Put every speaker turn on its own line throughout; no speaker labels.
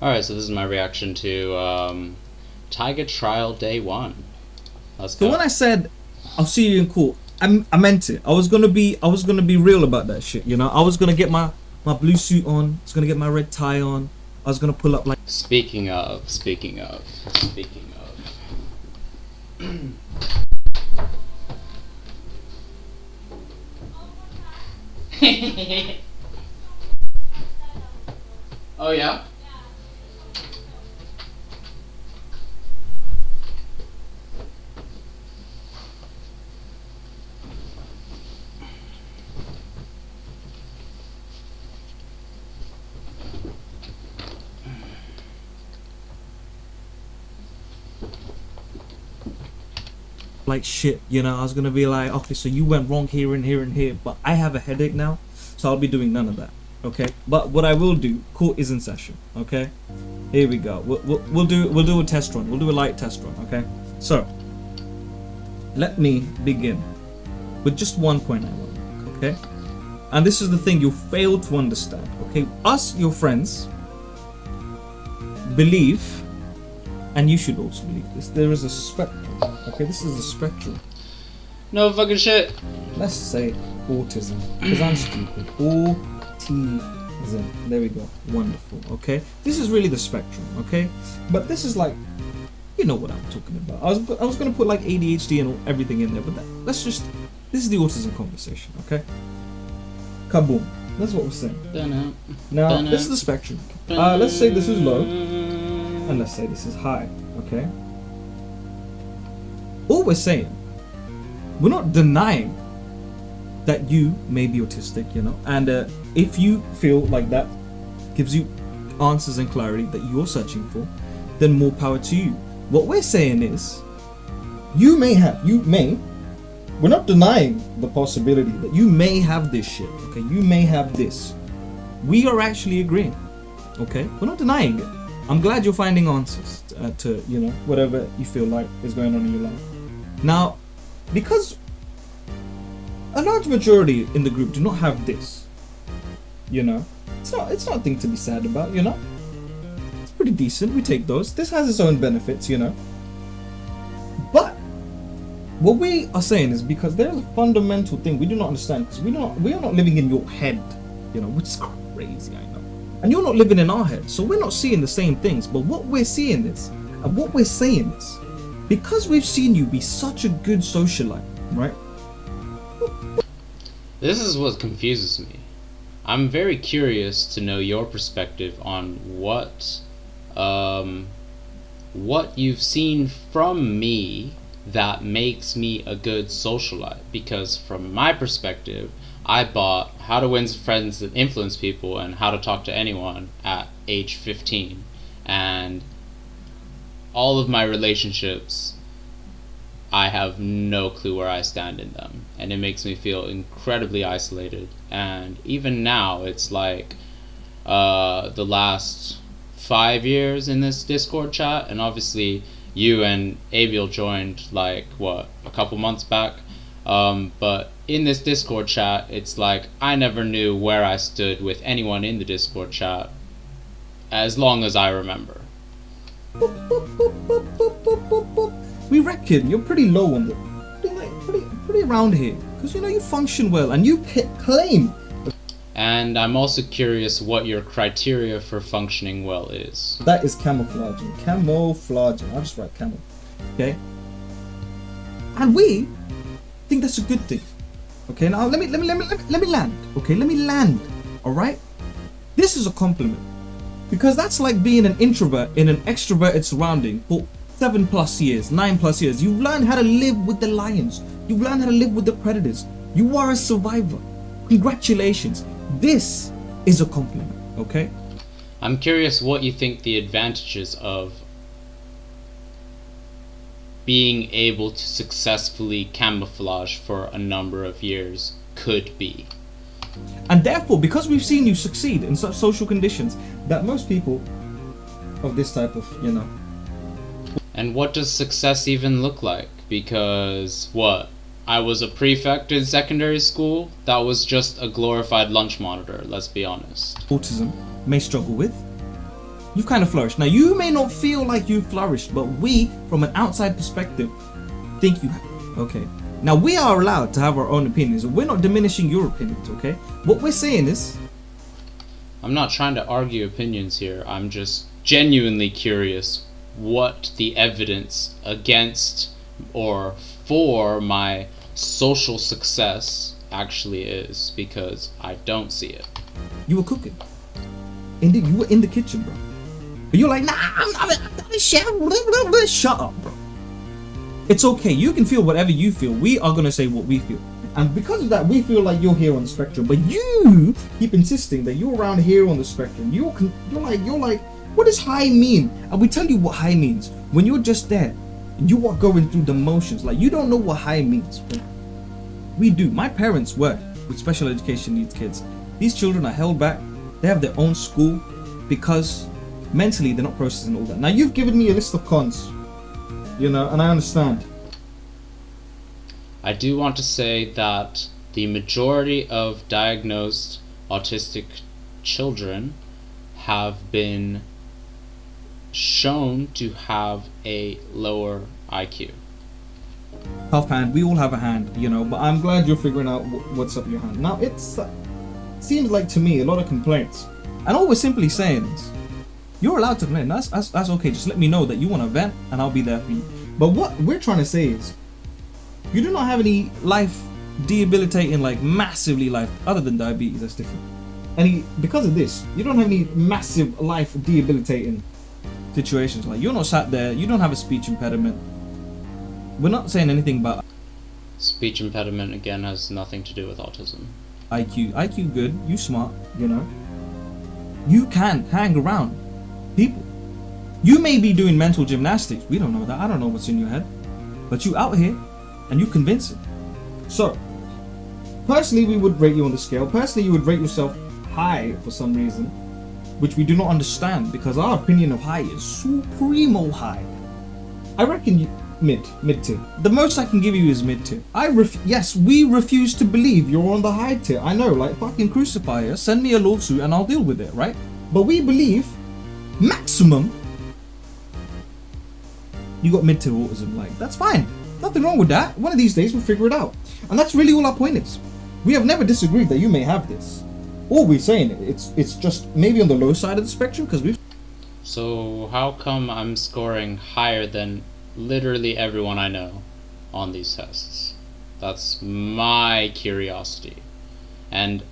Alright, so this is my reaction to Taiga Trial Day 1. Let's
So
go.
when I said I'll see you in court, I meant it. I was gonna be real about that shit. You know, I was gonna get my blue suit on. I was gonna get my red tie on. I was gonna pull up like.
Speaking of. Oh yeah?
Like shit, you know, I was gonna be like, okay, so you went wrong here and here and here, but I have a headache now, so I'll be doing none of that, okay? But what I will do, court is in session, okay? Here we go. We'll do a test run. We'll do a light test run, okay? So let me begin with just one point I want to make, okay? And this is the thing you fail to understand, okay? Us, your friends, believe, and you should also believe this. There is a spectrum. Okay, this is the spectrum.
No fucking shit.
Let's say autism, because I'm stupid. Autism. There we go. Wonderful. Okay, this is really the spectrum. Okay, but this is like, you know what I'm talking about. I was gonna put like ADHD and everything in there, but let's just. This is the autism conversation. Okay. Kaboom. That's what we're saying. Now this is the spectrum. Let's say this is low, and let's say this is high. Okay. All we're saying, we're not denying that you may be autistic, you know, and if you feel like that gives you answers and clarity that you're searching for, then more power to you. What we're saying is, we're not denying the possibility that you may have this shit, okay, you may have this. We are actually agreeing, okay, we're not denying it. I'm glad you're finding answers to, you know, whatever you feel like is going on in your life. Now, because a large majority in the group do not have this, you know, it's not a thing to be sad about, you know. It's pretty decent. We take those. This has its own benefits, you know. But what we are saying is because there's a fundamental thing we do not understand, because we are not living in your head, you know, which is crazy, I know. And you're not living in our head, so we're not seeing the same things. But what we're seeing is, and what we're saying is, because we've seen you be such a good socialite, right?
This is what confuses me. I'm very curious to know your perspective on what you've seen from me that makes me a good socialite. Because from my perspective, I bought How to Win Friends and Influence People and How to Talk to Anyone at age 15. And all of my relationships, I have no clue where I stand in them, and it makes me feel incredibly isolated. And even now, it's like the last 5 years in this Discord chat, and obviously you and Abiel joined like a couple months back, but in this Discord chat, it's like I never knew where I stood with anyone in the Discord chat as long as I remember.
We reckon you're pretty low on the pretty around here, because you know you function well and you claim.
And I'm also curious what your criteria for functioning well is.
That is camouflaging. I'll just write camel. Okay. And we think that's a good thing. Okay. Now let me land. Okay. Let me land. All right. This is a compliment, because that's like being an introvert in an extroverted surrounding for 7+ years, 9+ years. You've learned how to live with the lions. You've learned how to live with the predators. You are a survivor. Congratulations. This is a compliment, okay?
I'm curious what you think the advantages of being able to successfully camouflage for a number of years could be.
And therefore, because we've seen you succeed in such social conditions that most people of this type of, you know.
And what does success even look like? Because I was a prefect in secondary school. That was just a glorified lunch monitor, let's be honest.
Autism may struggle with. You've kind of flourished. Now, you may not feel like you've flourished, but we, from an outside perspective, think you have. Okay. Now, we are allowed to have our own opinions. We're not diminishing your opinions, okay? What we're saying is...
I'm not trying to argue opinions here. I'm just genuinely curious what the evidence against or for my social success actually is, because I don't see it.
You were cooking. Indeed, you were in the kitchen, bro. But you're like, nah, I'm a chef. Shut up, bro. It's okay. You can feel whatever you feel. We are going to say what we feel. And because of that, we feel like you're here on the spectrum. But you keep insisting that you're around here on the spectrum. You're like, what does high mean? And we tell you what high means. When you're just there, you are going through the motions. Like, you don't know what high means. Bro. We do. My parents work with special education needs kids. These children are held back. They have their own school because mentally they're not processing all that. Now, you've given me a list of cons, and I understand.
I do want to say that the majority of diagnosed autistic children have been shown to have a lower IQ.
Half hand, we all have a hand, but I'm glad you're figuring out what's up your hand. Now, it seems like to me a lot of complaints. And all we're simply saying is, you're allowed to complain. That's okay. Just let me know that you want to vent and I'll be there for you. But what we're trying to say is, you do not have any life debilitating, like massively life, other than diabetes, that's different. Because of this, you don't have any massive life debilitating situations. Like, you're not sat there, you don't have a speech impediment. We're not saying anything about
speech impediment, again, has nothing to do with autism.
IQ good, you smart, You can hang around people. You may be doing mental gymnastics, we don't know that, I don't know what's in your head. But you out here, and you convince it. So, personally we would rate you on the scale. Personally you would rate yourself high for some reason, which we do not understand, because our opinion of high is supremo high. I reckon you mid tier. The most I can give you is mid tier. Yes, we refuse to believe you're on the high tier. I know, like, fucking crucify us, send me a lawsuit and I'll deal with it, right? But we believe maximum you got mid tier autism. Like, that's fine. Nothing wrong with that. One of these days we'll figure it out. And that's really all our point is. We have never disagreed that you may have this. All we're saying, it's just maybe on the low side of the spectrum, because we've...
So how come I'm scoring higher than literally everyone I know on these tests? That's my curiosity. And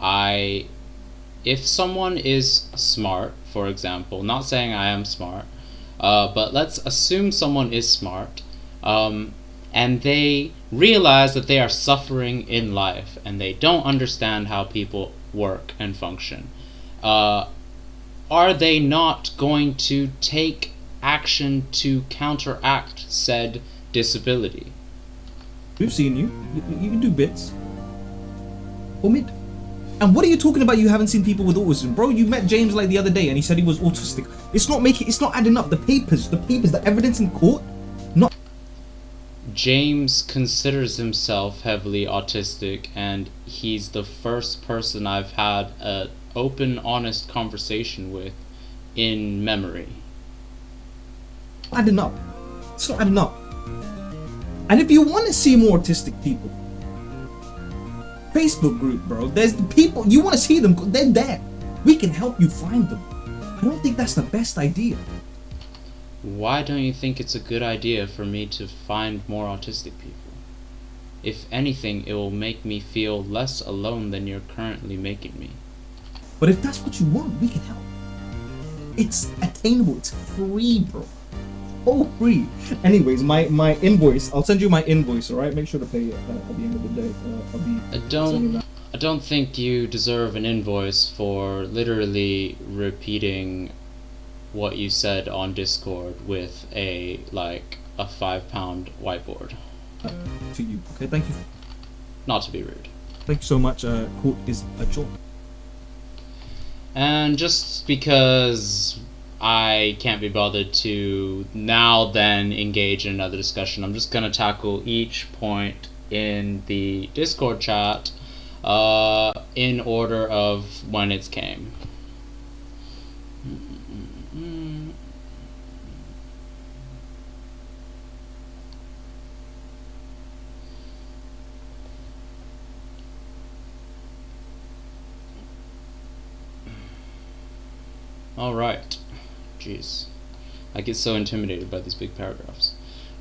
if someone is smart, for example, not saying I am smart, but let's assume someone is smart, and they realize that they are suffering in life and they don't understand how people work and function, are they not going to take action to counteract said disability?
We've seen you. You can do bits. Or mid. And what are you talking about? You haven't seen people with autism, bro. You met James like the other day, and he said he was autistic. It's not adding up. The papers, the evidence in court. Not.
James considers himself heavily autistic, and he's the first person I've had an open, honest conversation with in memory.
Adding up. It's not adding up. And if you want to see more autistic people, Facebook group, bro. There's the people, you want to see them, they're there. We can help you find them. I don't think that's the best idea.
Why don't you think it's a good idea for me to find more autistic people? If anything, it will make me feel less alone than you're currently making me.
But if that's what you want, we can help. It's attainable, it's free, bro. Oh, free. Anyways, my invoice, I'll send you my invoice, alright? Make sure to pay it at the end of the day.
I don't think you deserve an invoice for literally repeating what you said on Discord with a 5-pound whiteboard.
To you, okay? Thank you.
Not to be rude.
Thank you so much. Court is adjourned.
And just because I can't be bothered to now then engage in another discussion, I'm just going to tackle each point in the Discord chat in order of when it came. All right. Jeez. I get so intimidated by these big paragraphs.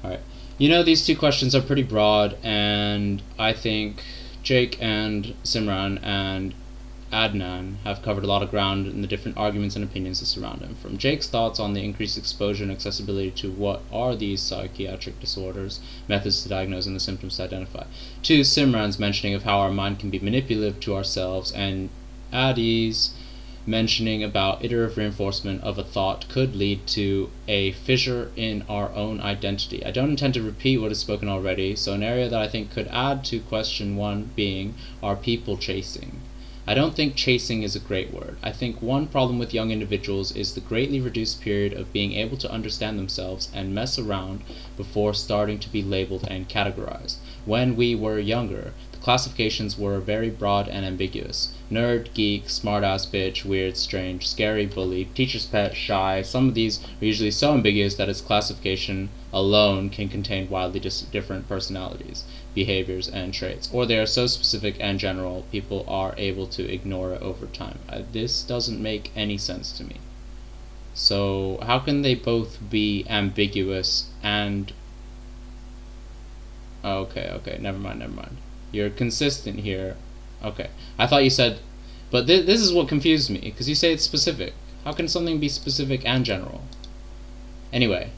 All right. These two questions are pretty broad, and I think Jake and Simran and Adnan have covered a lot of ground in the different arguments and opinions that surround him. From Jake's thoughts on the increased exposure and accessibility to what are these psychiatric disorders, methods to diagnose, and the symptoms to identify, to Simran's mentioning of how our mind can be manipulative to ourselves, and Adi's mentioning about iterative reinforcement of a thought could lead to a fissure in our own identity. I don't intend to repeat what is spoken already, so an area that I think could add to question 1 being, are people chasing? I don't think chasing is a great word. I think one problem with young individuals is the greatly reduced period of being able to understand themselves and mess around before starting to be labeled and categorized. When we were younger, the classifications were very broad and ambiguous. Nerd, geek, smartass, bitch, weird, strange, scary, bully, teacher's pet, shy. Some of these are usually so ambiguous that its classification alone can contain wildly different personalities, behaviors, and traits. Or they are so specific and general, people are able to ignore it over time. This doesn't make any sense to me. So how can they both be ambiguous and... Okay, never mind. You're consistent here. Okay. I thought you said... But this is what confused me, because you say it's specific. How can something be specific and general? Anyway,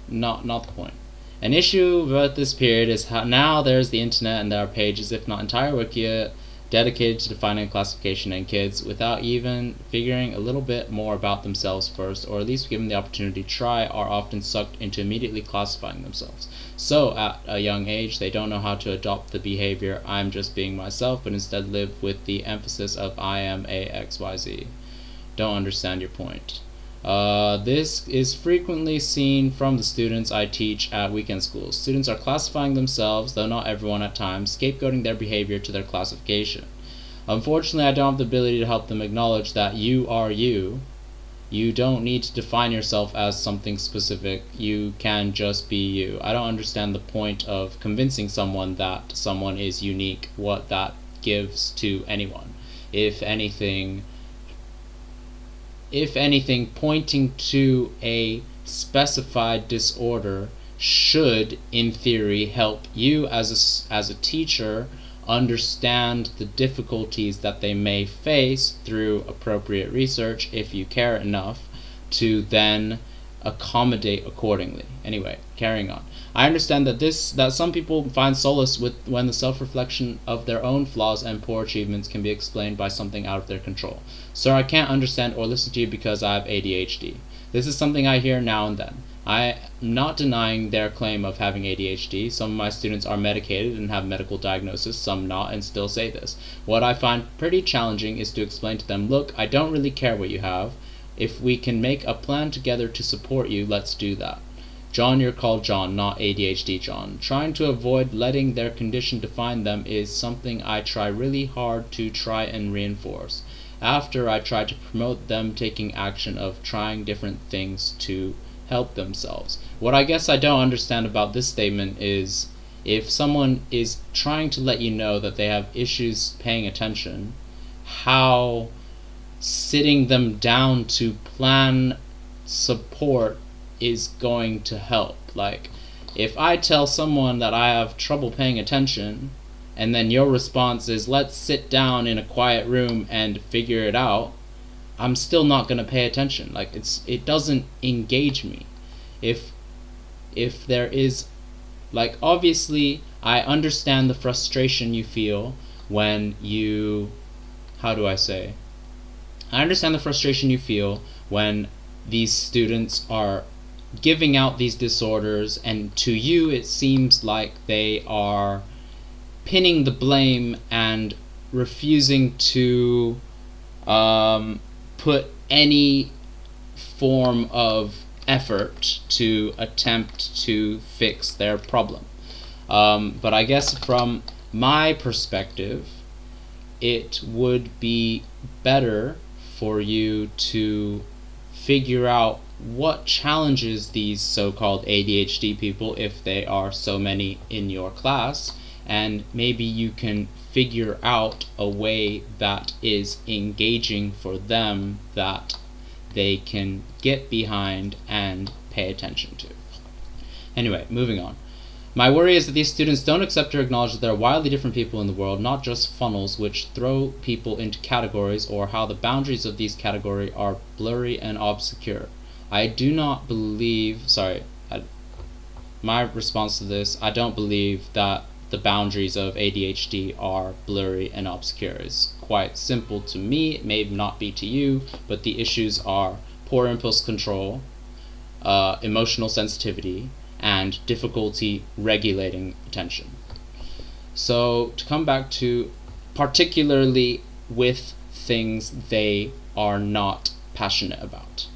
not the point. An issue about this period is how now there's the internet and there are pages, if not entire Wikia, dedicated to defining classification, and kids, without even figuring a little bit more about themselves first, or at least given the opportunity to try, are often sucked into immediately classifying themselves. So, at a young age, they don't know how to adopt the behavior, I'm just being myself, but instead live with the emphasis of I am a XYZ. Don't understand your point. This is frequently seen from the students I teach at weekend schools. Students are classifying themselves, though not everyone at times, scapegoating their behavior to their classification. Unfortunately, I don't have the ability to help them acknowledge that you are you. You don't need to define yourself as something specific. You can just be you. I don't understand the point of convincing someone that someone is unique, what that gives to anyone. If anything, pointing to a specified disorder should, in theory, help you as a teacher understand the difficulties that they may face through appropriate research, if you care enough to then accommodate accordingly. Anyway, carrying on. I understand that some people find solace when the self-reflection of their own flaws and poor achievements can be explained by something out of their control. Sir, I can't understand or listen to you because I have ADHD. This is something I hear now and then. I am not denying their claim of having ADHD. Some of my students are medicated and have medical diagnosis, some not, and still say this. What I find pretty challenging is to explain to them, look, I don't really care what you have. If we can make a plan together to support you, let's do that. John, you're called John, not ADHD John. Trying to avoid letting their condition define them is something I try really hard to try and reinforce. After I try to promote them taking action of trying different things to help themselves. What I guess I don't understand about this statement is if someone is trying to let you know that they have issues paying attention, how sitting them down to plan support is going to help. Like, if I tell someone that I have trouble paying attention, and then your response is, let's sit down in a quiet room and figure it out, I'm still not going to pay attention. Like, it doesn't engage me. If there is, like, obviously, I understand the frustration you feel when you, I understand the frustration you feel when these students are giving out these disorders, and to you it seems like they are pinning the blame and refusing to put any form of effort to attempt to fix their problem. But I guess from my perspective, it would be better for you to figure out what challenges these so-called ADHD people, if they are so many in your class, and maybe you can figure out a way that is engaging for them, that they can get behind and pay attention to. Anyway, moving on. My worry is that these students don't accept or acknowledge that there are wildly different people in the world, not just funnels which throw people into categories, or how the boundaries of these categories are blurry and obscure. I do not believe, my response to this, I don't believe that the boundaries of ADHD are blurry and obscure. It's quite simple to me, it may not be to you, but the issues are poor impulse control, emotional sensitivity, and difficulty regulating attention. So to come back to particularly with things they are not passionate about.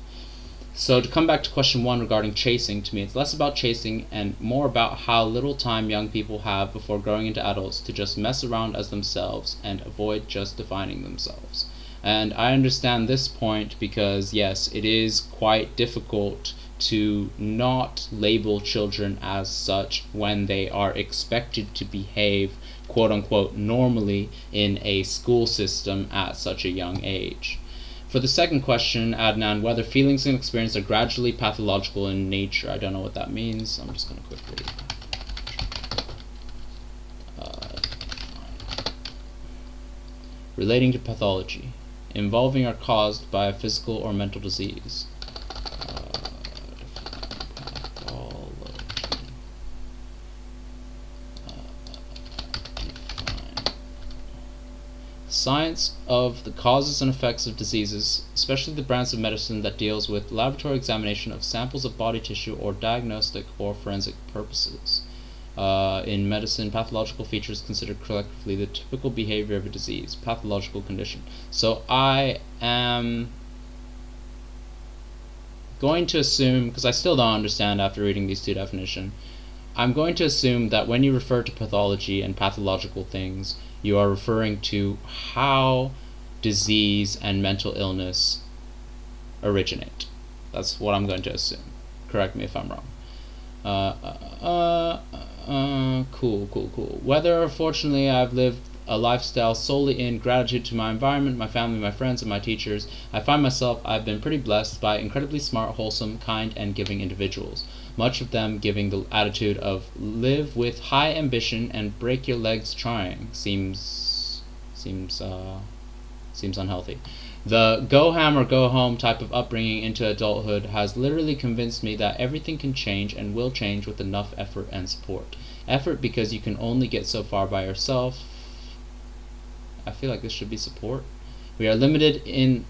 So to come back to question 1 regarding chasing, to me it's less about chasing and more about how little time young people have before growing into adults to just mess around as themselves and avoid just defining themselves. And I understand this point because yes, it is quite difficult to not label children as such when they are expected to behave quote-unquote normally in a school system at such a young age. For the second question, Adnan, whether feelings and experience are gradually pathological in nature. I don't know what that means. I'm just going to quickly relating to pathology, involving or caused by a physical or mental disease. Science of the causes and effects of diseases, especially the branch of medicine that deals with laboratory examination of samples of body tissue or diagnostic or forensic purposes. In medicine, pathological features considered collectively the typical behavior of a disease, pathological condition. So I am going to assume, because I still don't understand after reading these two definitions, I'm going to assume that when you refer to pathology and pathological things, you are referring to how disease and mental illness originate. That's what I'm going to assume. Correct me if I'm wrong. Cool. Whether, fortunately, I've lived a lifestyle solely in gratitude to my environment, my family, my friends, and my teachers, I find myself I've been pretty blessed by incredibly smart, wholesome, kind, and giving individuals. Much of them giving the attitude of live with high ambition and break your legs trying. Seems unhealthy. The go ham or go home type of upbringing into adulthood has literally convinced me that everything can change and will change with enough effort and support. Effort because you can only get so far by yourself. I feel like this should be support. We are limited in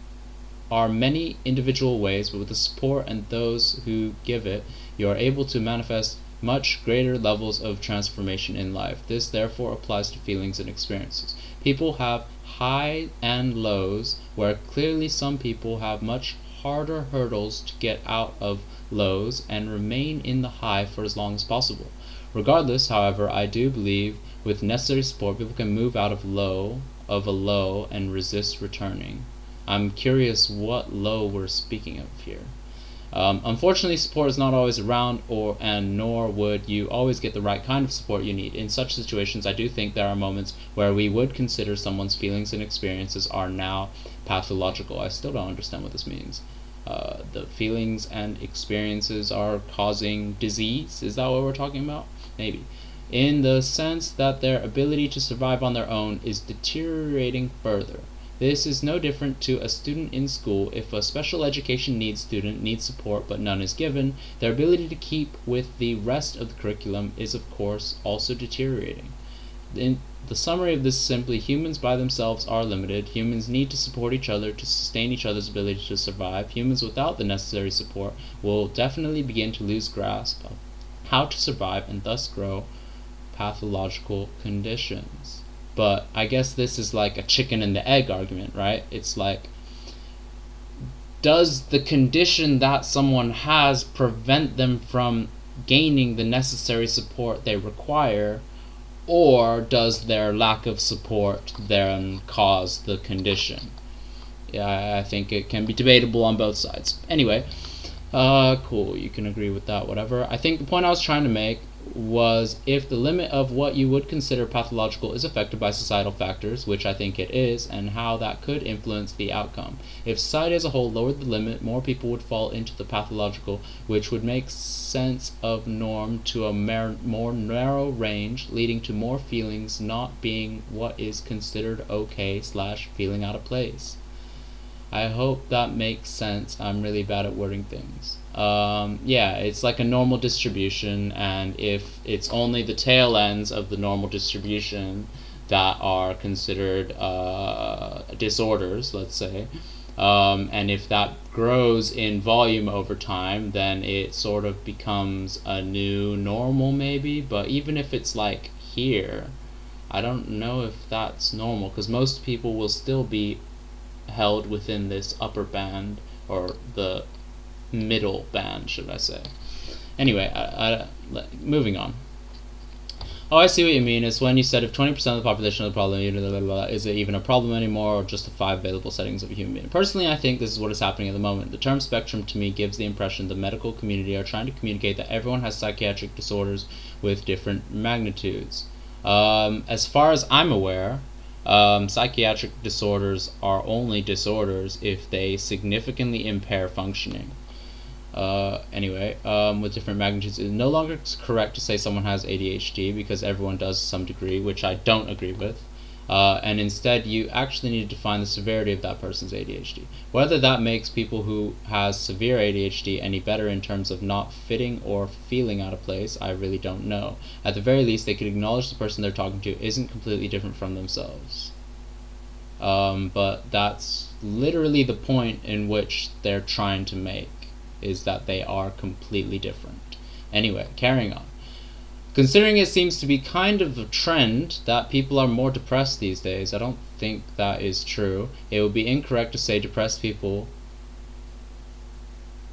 our many individual ways, but with the support and those who give it, you are able to manifest much greater levels of transformation in life. This therefore applies to feelings and experiences. People have high and lows, where clearly some people have much harder hurdles to get out of lows and remain in the high for as long as possible. Regardless, however, I do believe with necessary support, people can move out of a low and resist returning. I'm curious what low we're speaking of here. Unfortunately, support is not always around, nor would you always get the right kind of support you need. In such situations, I do think there are moments where we would consider someone's feelings and experiences are now pathological. I still don't understand what this means. The feelings and experiences are causing disease? Is that what we're talking about? Maybe. In the sense that their ability to survive on their own is deteriorating further. This is no different to a student in school. If a special education needs student needs support but none is given, their ability to keep with the rest of the curriculum is of course also deteriorating. In the summary of this is simply humans by themselves are limited. Humans need to support each other to sustain each other's ability to survive. Humans without the necessary support will definitely begin to lose grasp of how to survive and thus grow pathological conditions. But I guess this is like a chicken and the egg argument, right? It's like, does the condition that someone has prevent them from gaining the necessary support they require, or does their lack of support then cause the condition? Yeah, I think it can be debatable on both sides. Anyway, cool. You can agree with that, whatever. I think the point I was trying to make was if the limit of what you would consider pathological is affected by societal factors, which I think it is, and how that could influence the outcome. If society as a whole lowered the limit, more people would fall into the pathological, which would make sense of norm to a more narrow range, leading to more feelings not being what is considered okay / feeling out of place. I hope that makes sense. I'm really bad at wording things. Yeah, it's like a normal distribution, and if it's only the tail ends of the normal distribution that are considered disorders, let's say, and if that grows in volume over time, then it sort of becomes a new normal, maybe. But even if it's like here, I don't know if that's normal, because most people will still be held within this upper band, or the middle band, should I say. Anyway, moving on. Oh, I see what you mean. It's when you said if 20% of the population of the problem, is it even a problem anymore, or just the 5 available settings of a human being? Personally, I think this is what is happening at the moment. The term spectrum to me gives the impression the medical community are trying to communicate that everyone has psychiatric disorders with different magnitudes. As far as I'm aware, psychiatric disorders are only disorders if they significantly impair functioning. Anyway, with different magnitudes, it's no longer correct to say someone has ADHD, because everyone does to some degree, which I don't agree with. And instead, you actually need to define the severity of that person's ADHD. Whether that makes people who has severe ADHD any better in terms of not fitting or feeling out of place, I really don't know. At the very least, they could acknowledge the person they're talking to isn't completely different from themselves. But that's literally the point in which they're trying to make, is that they are completely different. Anyway, carrying on. Considering it seems to be kind of a trend that people are more depressed these days, I don't think that is true. It would be incorrect to say depressed people,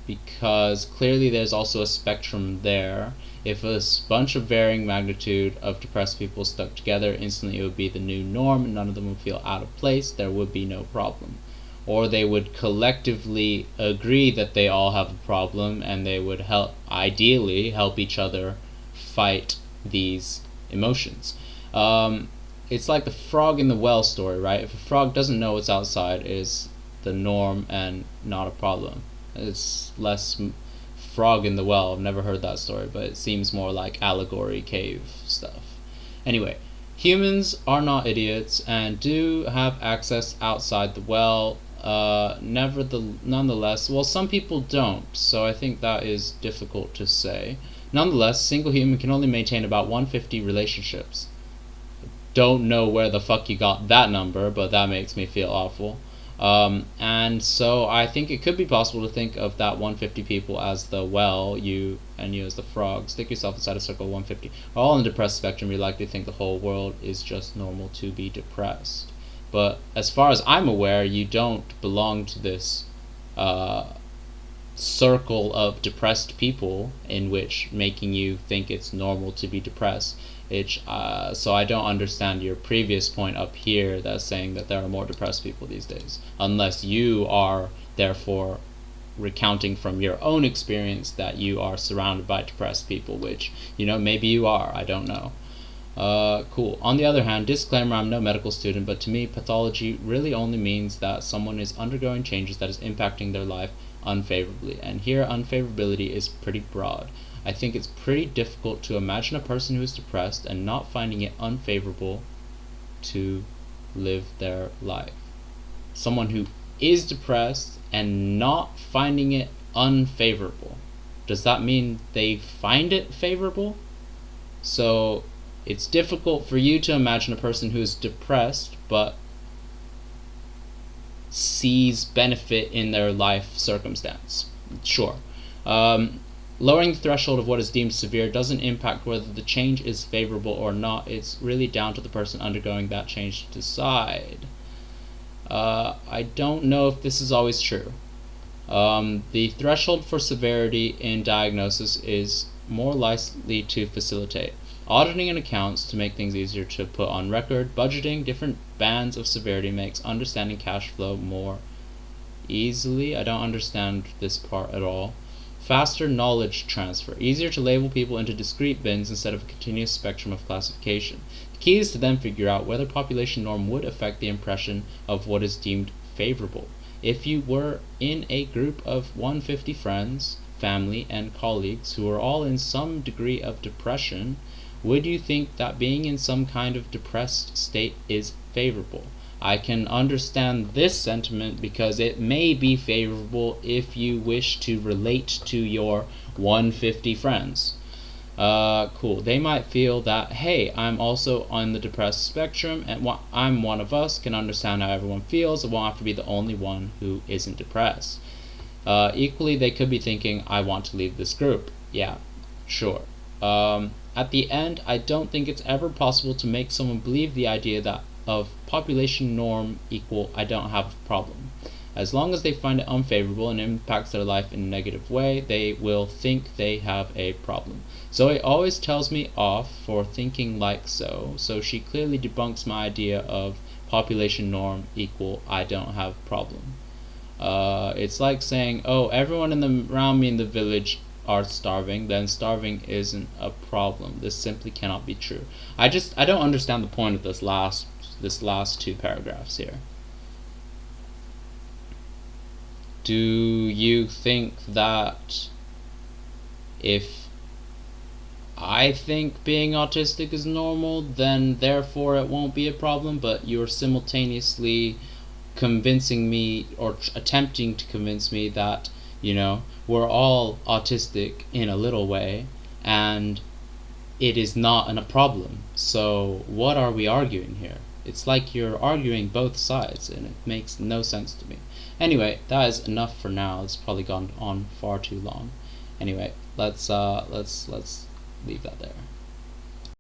because clearly there's also a spectrum there. If a bunch of varying magnitude of depressed people stuck together, instantly it would be the new norm, and none of them would feel out of place, there would be no problem. Or they would collectively agree that they all have a problem, and they would ideally help each other fight these emotions. It's like the frog in the well story, right? If a frog doesn't know what's outside, it is the norm and not a problem. It's less frog in the well. I've never heard that story, but it seems more like allegory cave stuff. Anyway, humans are not idiots and do have access outside the well. Nonetheless, well, some people don't, so I think that is difficult to say. Nonetheless, a single human can only maintain about 150 relationships. Don't know where the fuck you got that number, but that makes me feel awful. And so I think it could be possible to think of that 150 people as the well, you as the frog. Stick yourself inside a circle of 150. All on the depressed spectrum, you likely think the whole world is just normal to be depressed. But as far as I'm aware, you don't belong to this circle of depressed people in which making you think it's normal to be depressed. So I don't understand your previous point up here that's saying that there are more depressed people these days, unless you are therefore recounting from your own experience that you are surrounded by depressed people, which, maybe you are, I don't know. Cool. On the other hand, disclaimer, I'm no medical student, but to me, pathology really only means that someone is undergoing changes that is impacting their life unfavorably. And here, unfavorability is pretty broad. I think it's pretty difficult to imagine a person who is depressed and not finding it unfavorable to live their life. Someone who is depressed and not finding it unfavorable. Does that mean they find it favorable? So it's difficult for you to imagine a person who is depressed but sees benefit in their life circumstance. Sure. Lowering the threshold of what is deemed severe doesn't impact whether the change is favorable or not. It's really down to the person undergoing that change to decide. I don't know if this is always true. The threshold for severity in diagnosis is more likely to facilitate auditing and accounts to make things easier to put on record. Budgeting different bands of severity makes understanding cash flow more easily. I don't understand this part at all. Faster knowledge transfer. Easier to label people into discrete bins instead of a continuous spectrum of classification. The key is to then figure out whether population norm would affect the impression of what is deemed favorable. If you were in a group of 150 friends, family, and colleagues who are all in some degree of depression, would you think that being in some kind of depressed state is favorable? I can understand this sentiment because it may be favorable if you wish to relate to your 150 friends. Cool. They might feel that, hey, I'm also on the depressed spectrum and I'm one of us, can understand how everyone feels, I won't have to be the only one who isn't depressed. Equally, they could be thinking, I want to leave this group. Yeah, sure. At the end, I don't think it's ever possible to make someone believe the idea that of population norm equal I don't have a problem. As long as they find it unfavorable and impacts their life in a negative way, they will think they have a problem. Zoe always tells me off for thinking like so she clearly debunks my idea of population norm equal I don't have a problem. It's like saying, oh, everyone around me in the village are starving, then starving isn't a problem. This simply cannot be true. I don't understand the point of this last two paragraphs here. Do you think that if I think being autistic is normal, then therefore it won't be a problem, but you're simultaneously convincing me or attempting to convince me that, we're all autistic in a little way and it is not a problem. So what are we arguing here? It's like you're arguing both sides and it makes no sense to me. Anyway, that is enough for now. It's probably gone on far too long. Anyway, let's leave that there.